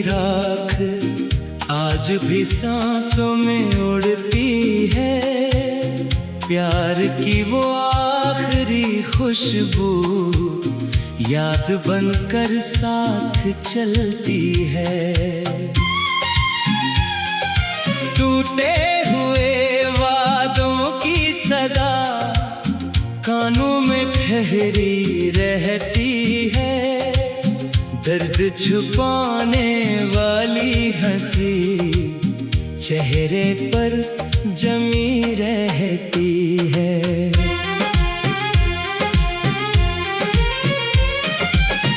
राख आज भी सांसों में उड़ती है। प्यार की वो आखिरी खुशबू याद बनकर साथ चलती है। टूटे हुए वादों की सदा कानों में ठहरी रहती है। दर्द छुपाने वाली हंसी चेहरे पर जमी रहती है।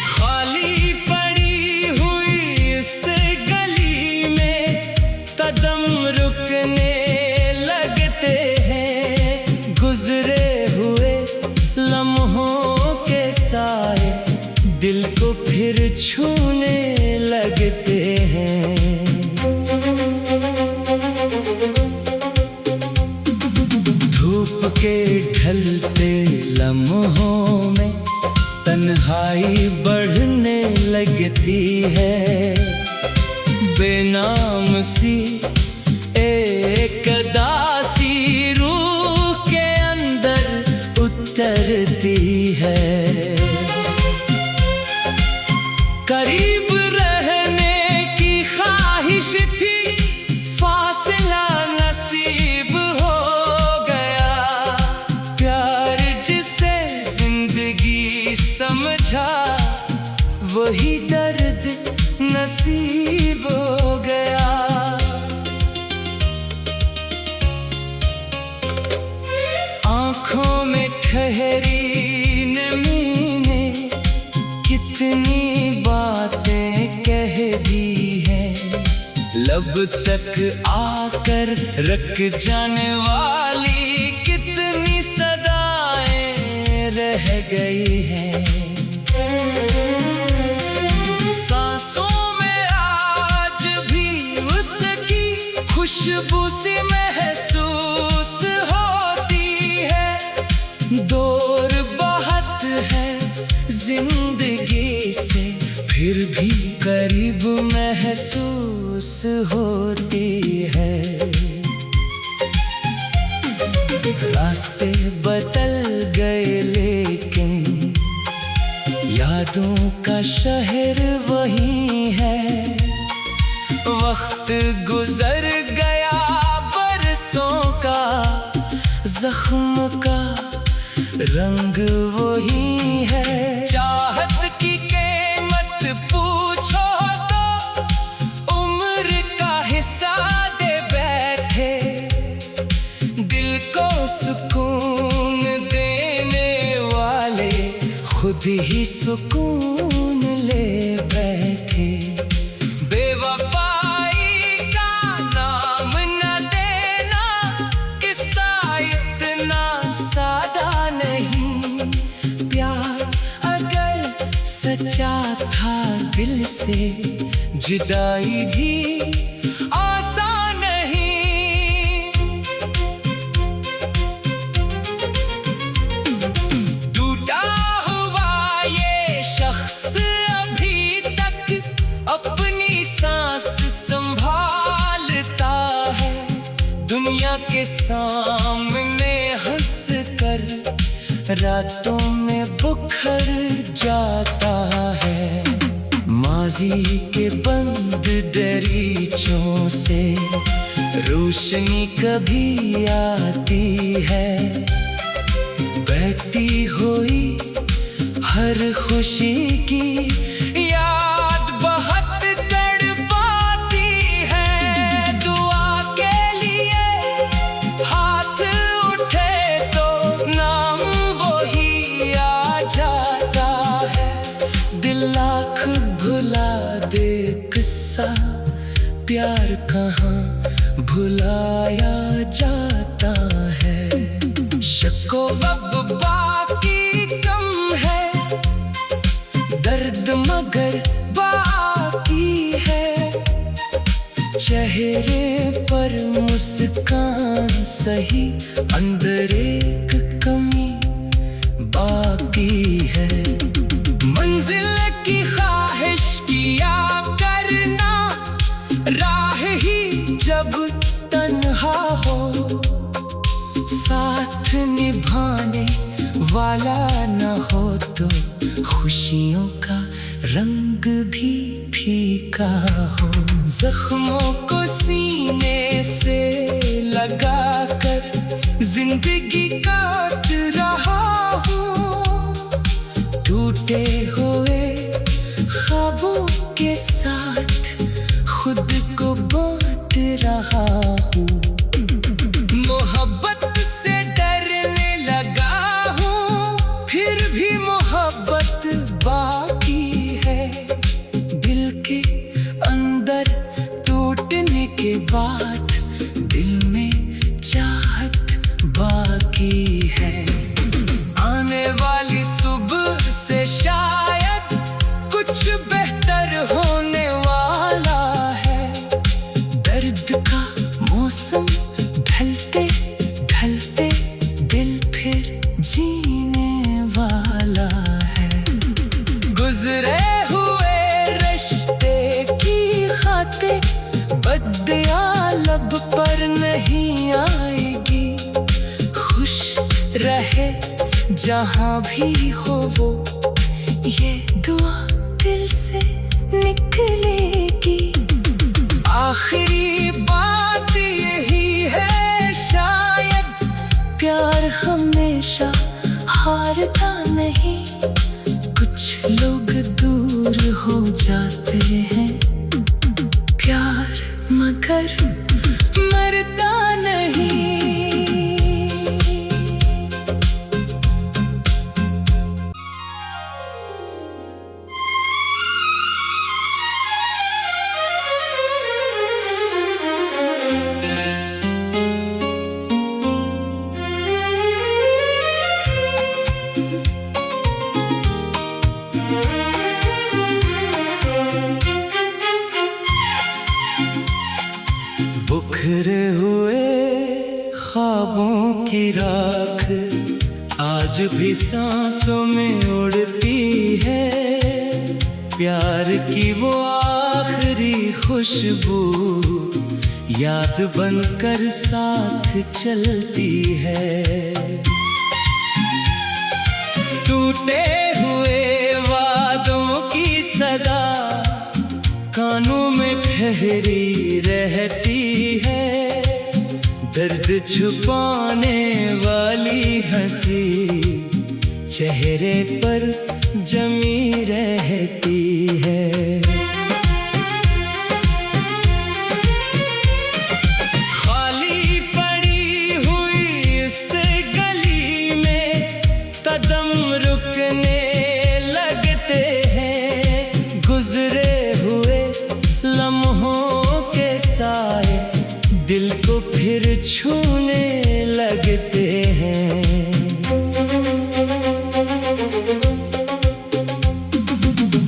खाली पड़ी हुई इस गली में कदम रुकने लगते हैं। गुजरे हुए लम्हों के साए दिल को फिर छूने लगते हैं। धूप के ढलते लम्हों में तन्हाई बढ़ने लगती है। बेनाम सी एक उदासी रूह के अंदर उतरती है। करीब रहने की ख्वाहिश थी, फासला नसीब हो गया। प्यार जिसे जिंदगी समझा वही दर्द नसीब हो गया। आँखों में ठहरी नमी ने कितनी बातें कह दी हैं। लब तक आकर रख जाने वाली कितनी सदाएं रह गई हैं। सांसों में आज भी उसकी खुशबू सी महसूस होती है। दूर बहुत है जिंदगी से फिर भी करीब महसूस होती है। रास्ते बदल गए लेकिन यादों का शहर वही है। वक्त गुजर गया बरसों का, जख्म का रंग वही है। चाहत की कीमत पूछो तो उम्र का हिस्सा दे बैठे। दिल को सुकून देने वाले खुद ही सुकून ले बैठे। बेवफाई का नाम न देना किस्सा इतना सादा नहीं। प्यार अगर सच्चा था दिल से जुदाई भी आसान नहीं। टूटा हुआ ये शख्स अभी तक अपनी सांस संभालता है। दुनिया के सामने हंस कर रातों में बुखर जाता है। माजी के बंद दरीचों से रोशनी कभी आती है। बहती हुई हर खुशी की याद बहुत तड़पाती है। दुआ के लिए हाथ उठे तो नाम वही आ जाता है। दिल लाख भुला दे किस्सा प्यार कहाँ भुलाया जाता है। शक्को वब बाकी कम है, दर्द मगर बाकी है। चेहरे पर मुस्कान सही, अंदर एक कमी बाकी है। मंजिल की ख्वाहिश किया करना तन्हा हो, साथ निभाने वाला न हो तो खुशियों का रंग भी फीका हो। जख्मों को सीने से लगाकर जिंदगी काट रहा हूँ, टूटे हुए ख्वाबों के साथ खुद को बांट रहा हूँ। मोहब्बत से डरने लगा हूँ, फिर भी मोहब्बत बाकी है। दिल के अंदर टूटने के बाद दिल में चाहत बाकी है। आने वाली सुबह से शायद कुछ बेहतर होने वाला है। दर्द का मौसम ढलते ढलते दिल फिर जीने वाला है। गुजरे हुए रिश्ते की खाते बद्दियाँ लब पर नहीं आएगी। खुश रहे जहाँ भी हो वो, ये दुआ दिल से निकलेगी। आखिरी बात यही है शायद, प्यार हमेशा हारता नहीं। कुछ लोग दूर हो जाते हैं, प्यार मगर मरता नहीं। बिखरे हुए ख्वाबों की राख आज भी सांसों में उड़ती है। प्यार की वो आखिरी खुशबू याद बनकर साथ चलती है। टूटे हुए वादों की सदा कानों में ठहरी रहती है। दर्द छुपाने वाली हंसी चेहरे पर जमी रहती है। खाली पड़ी हुई इस गली में कदम रुकने लगते हैं। गुजरे हुए लम्हों के साए दिल को फिर छूने लगते हैं।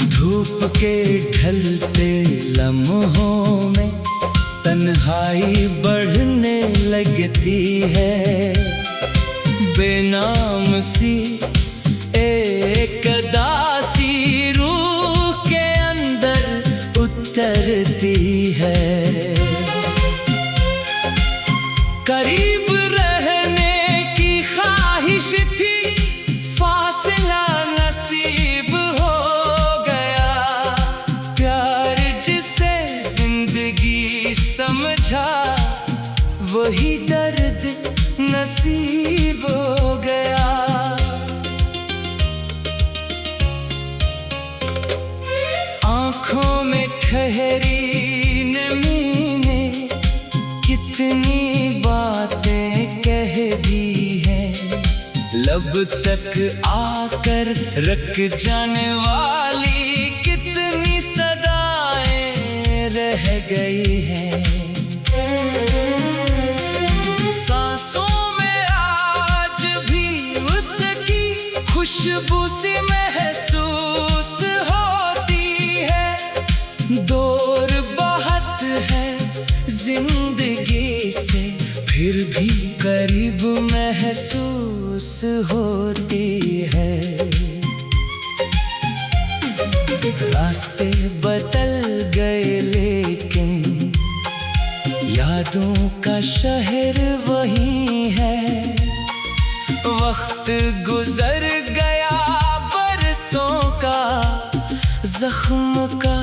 धूप के ढलते लम्हों में तन्हाई बढ़ने लगती है। बेनाम सी एक दासी रूह के अंदर उतरती है। करीब रहने की ख्वाहिश थी, फासला नसीब हो गया। प्यार जिसे जिंदगी समझा वही दर्द नसीब हो गया। आँखों में ठहरी नमी ने कितनी बातें कह दी हैं। लब तक आकर रख जाने वाली कितनी सदाएं रह गई हैं। सांसों में आज भी उसकी खुशबू सी महसूस होती है। दूर बहुत है जिंदगी से, फिर भी करीब महसूस होती है। रास्ते बदल गए लेकिन यादों का शहर वही है। वक्त गुजर गया बरसों का, जख्म का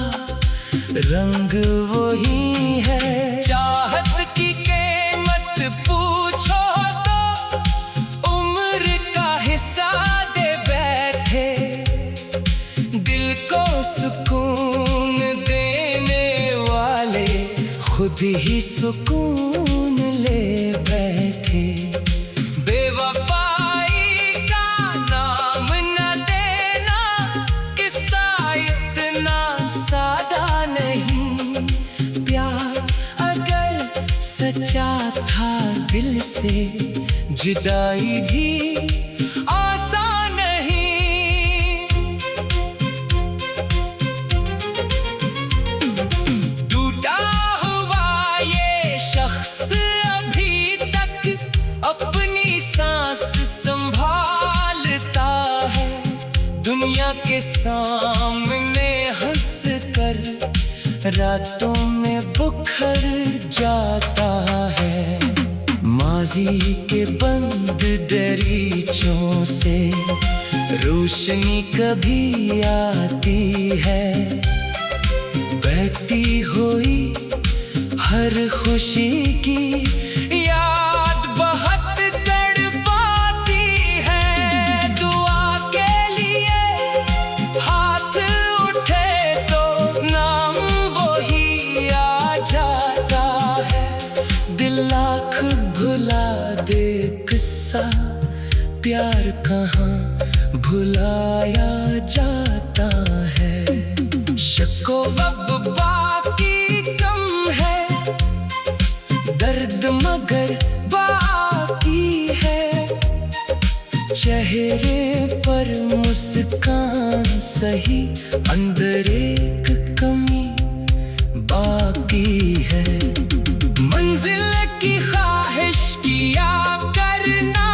रंग वही है। चाहत की कीमत पूछो तो उम्र का हिस्सा दे बैठे। दिल को सुकून देने वाले खुद ही सुकून ले बैठे। बेवफाई का नाम न देना, किस्सा इतना सादा नहीं। प्यार अगर सच्चा था दिल से, जुदाई भी आसान नहीं। टूटा हुआ ये शख्स अभी तक अपनी सांस संभालता है। दुनिया के सामने हंस कर रातों में बुखर जाता है। माजी के बंद दरीचों से रोशनी कभी आती है। बहती हुई हर खुशी की याद बहुत तड़पाती है। दुआ के लिए हाथ उठे तो नाम वही आ जाता है। दिल लाख भुला दे किस्सा प्यार कहाँ भुलाया जाता है। शक्को वब बाकी कम है, दर्द मगर बाकी है। चेहरे पर मुस्कान सही, अंदर एक कमी बाकी है। मंजिल की ख्वाहिश किया करना,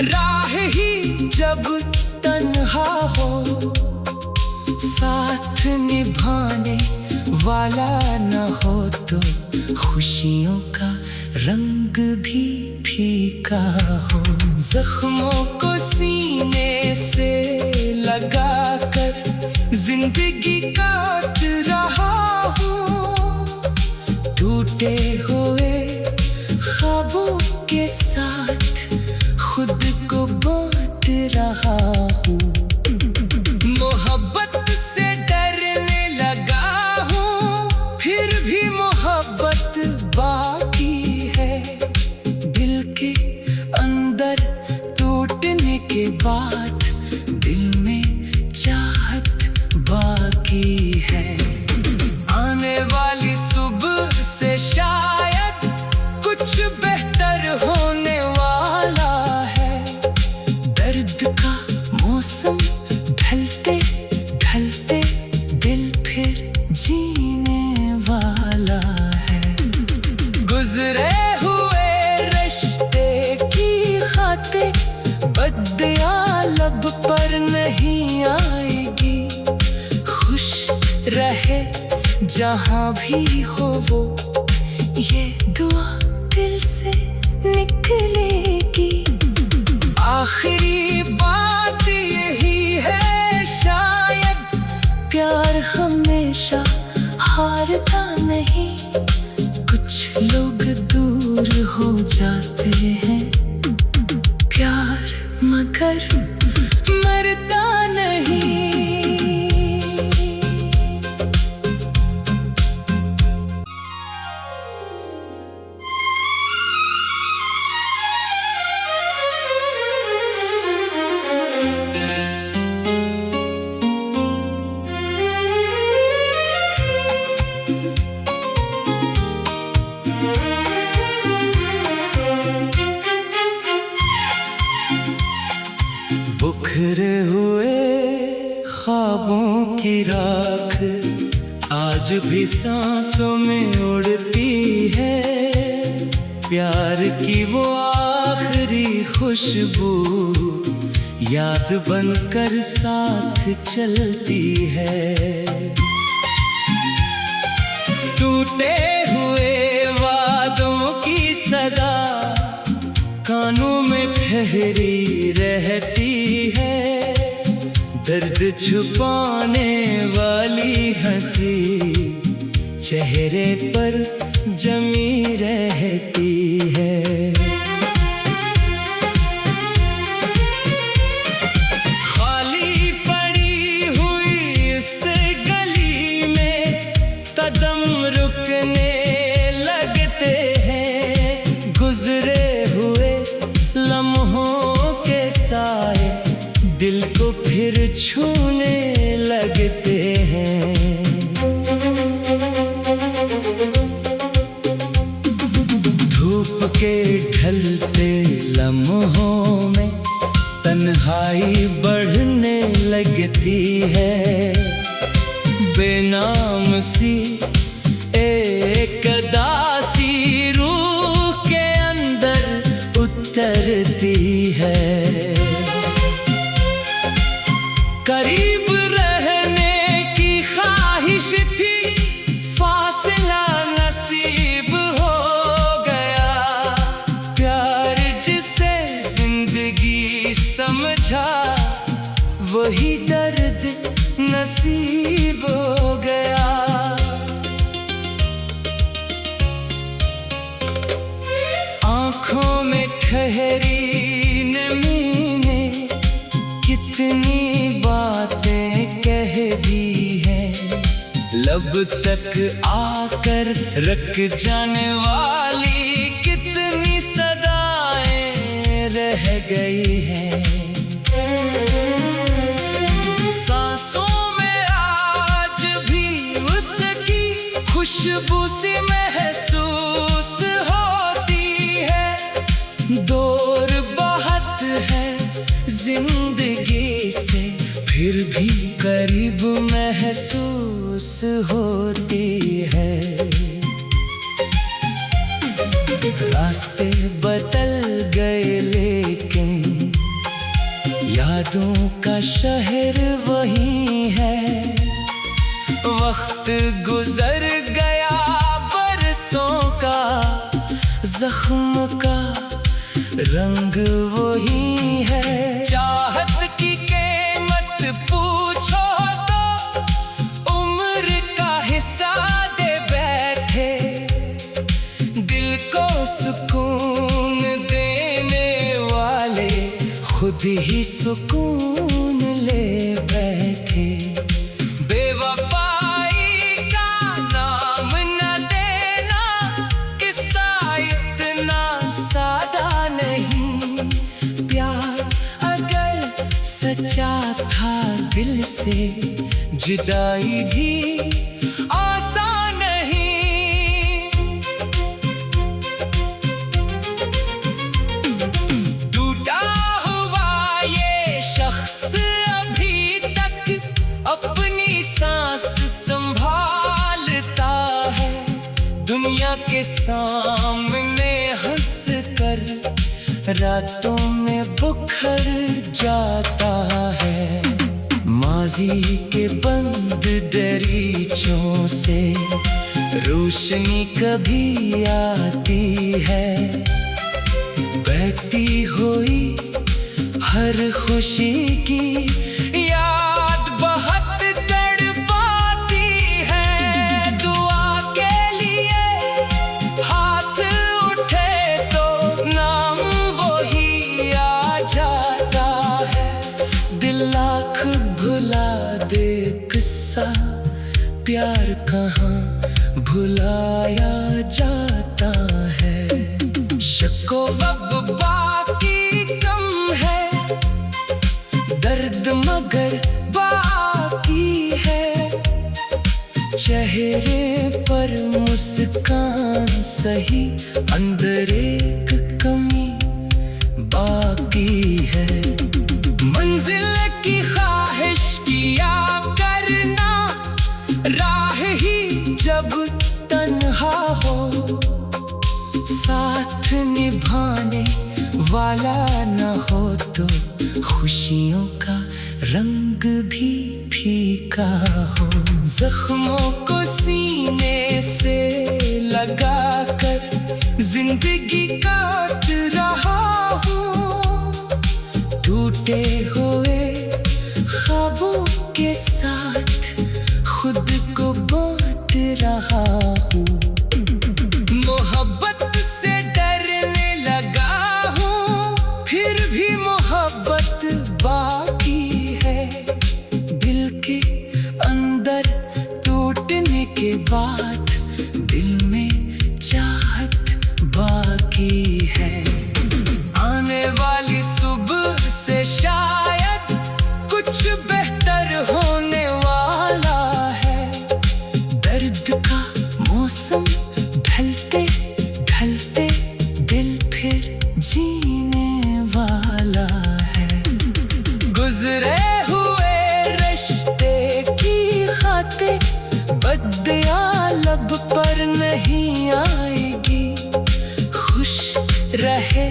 राह ही जब तन्हा हो। साथ निभाने वाला न हो तो खुशियों का रंग भी फीका हो। जख्मों को सीने से लगाकर जिंदगी काट रहा हूँ। टूटे हुए ख्वाबों के साथ खुद को बांट रहा हूँ। मोहब्बत से डरने लगा हूँ, फिर भी मोहब्बत बाकी है। दिल के अंदर टूटने के बाद दिल में चाहत बाकी है। आने वाली सुबह से शायद कुछ बेहतर होने वाला है। दर्द का मौसम ढलते ढलते दिल फिर जीने वाला है। गुजरे हुए रिश्ते की खातिर बद्दुआ लब पर नहीं आएगी। खुश रहे जहाँ भी हो वो, ये दुआ दिल से निकलेगी। आखिरी बात यही है शायद, प्यार हमेशा हारता नहीं। कुछ लोग दूर हो जाते हैं, प्यार मगर मरता नहीं। बिखरे हुए ख्वाबों की राख आज भी सांसों में उड़ती है। प्यार की वो आखिरी खुशबू याद बनकर साथ चलती है। टूटे हुए वादों की में ठहरी रहती है, दर्द छुपाने वाली हंसी चेहरे पर जमी रहती है। खाली पड़ी हुई इस गली में कदम रुकने लगते हैं, गुजरे हुए लम्हों के साए दिल को फिर छूने लगते हैं। धूप के ढलते लम्हों में तन्हाई बढ़ने लगती है, बेनाम सी एक उदासी रूह के अंदर उतरती है। करीब रहने की ख्वाहिश थी, फासला नसीब हो गया, प्यार जिसे जिंदगी समझा वही दर्द नसीब हो गया। आँखों में ठहरी नमी ने कितनी बातें कह दी हैं, लब तक आकर रख जाने वाली कितनी सदाएं रह गई हैं। सांसों में आज भी उसकी खुशबू सी महसूस होती है। दूर बहुत है जिंदगी से, फिर भी करीब महसूस होती है। रास्ते बदल गए लेकिन यादों का शहर वही है। वक्त गुजर गया बरसों का, जख्म का रंग वही है। चाहत की कीमत पूछो तो उम्र का हिस्सा दे बैठे, दिल को सुकून देने वाले खुद ही सुकून ले बैठे। बेवफाई का नाम न देना, किस्सा इतना सादा नहीं। प्यार अगर सच्चा था दिल से, जुदाई भी आसान नहीं। टूटा हुआ ये शख्स अभी तक अपनी सांस संभालता है, दुनिया के सामने हंस कर रातों में बुखर जाता है। माजी के बंद दरीचों से रोशनी कभी आती है, बहती हुई हर खुशी की याद बहुत तड़पाती है। दुआ के लिए हाथ उठे तो नाम वही आ जाता है। दिल लाख भुला दे किस्सा, प्यार कहाँ भुलाया जाता है। शक्को अब बाकी कम है, दर्द मगर बाकी है। चेहरे पर मुस्कान सही, अंदर एक कमी बाकी है। मंजिल की ख्वाहिश किया करना, राह ही जब तन्हा हो, साथ निभाने वाला न हो तो खुशियों का रंग भी फीका हो। जख्मों को सीने से लगा कर जिंदगी काट रहा हूँ, टूटे हुए ख्वाबों के साथ खुद को बांट रहा हूँ। मोहब्बत से डरने लगा हूँ, फिर भी मोहब्बत बाकी है। दिल के अंदर टूटने के बाद दिल में चाहत बाकी है। आने वाली सुबह से शायद कुछ बेहतर होने वाला है। दर्द का मौसम ढलते ढलते दिल फिर जीने वाला है। गुजरे हुए रिश्ते की खाते बदया लब पर नहीं आएगी। खुश रहे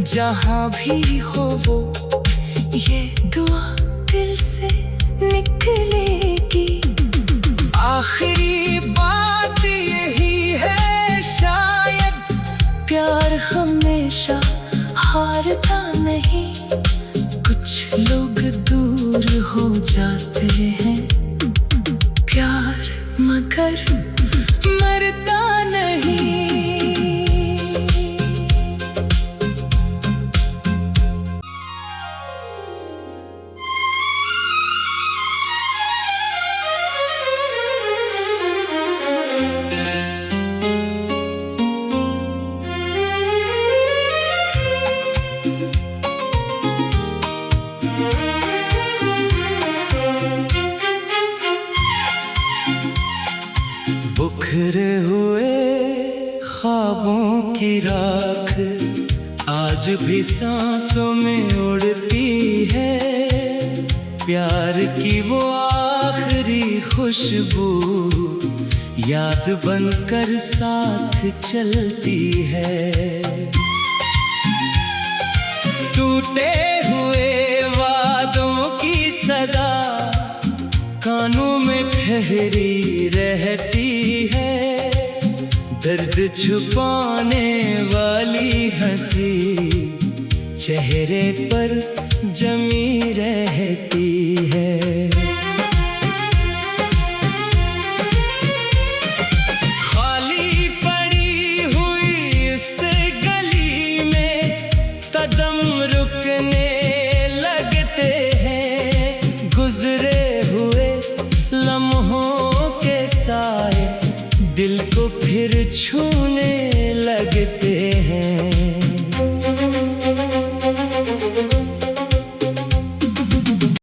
जहाँ भी हो वो, ये दुआ दिल से निकलेगी। आखिरी बात यही है शायद, प्यार हमेशा हारता नहीं। कुछ लोग दूर हो जाते हैं, प्यार मगर मरता नहीं। बिखरे हुए ख्वाबों की राख आज भी सांसों में उड़ती है। प्यार की वो आखिरी खुशबू याद बनकर साथ चलती है। टूटे हुए वादों की सदा कानों में ठहरी रहती है। दर्द छुपाने वाली हंसी चेहरे पर जमी रहती है। खाली पड़ी हुई इस गली में कदम रुकने लगते हैं। गुजरे हुए लम्हों के साए दिल को फिर छूने लगते हैं।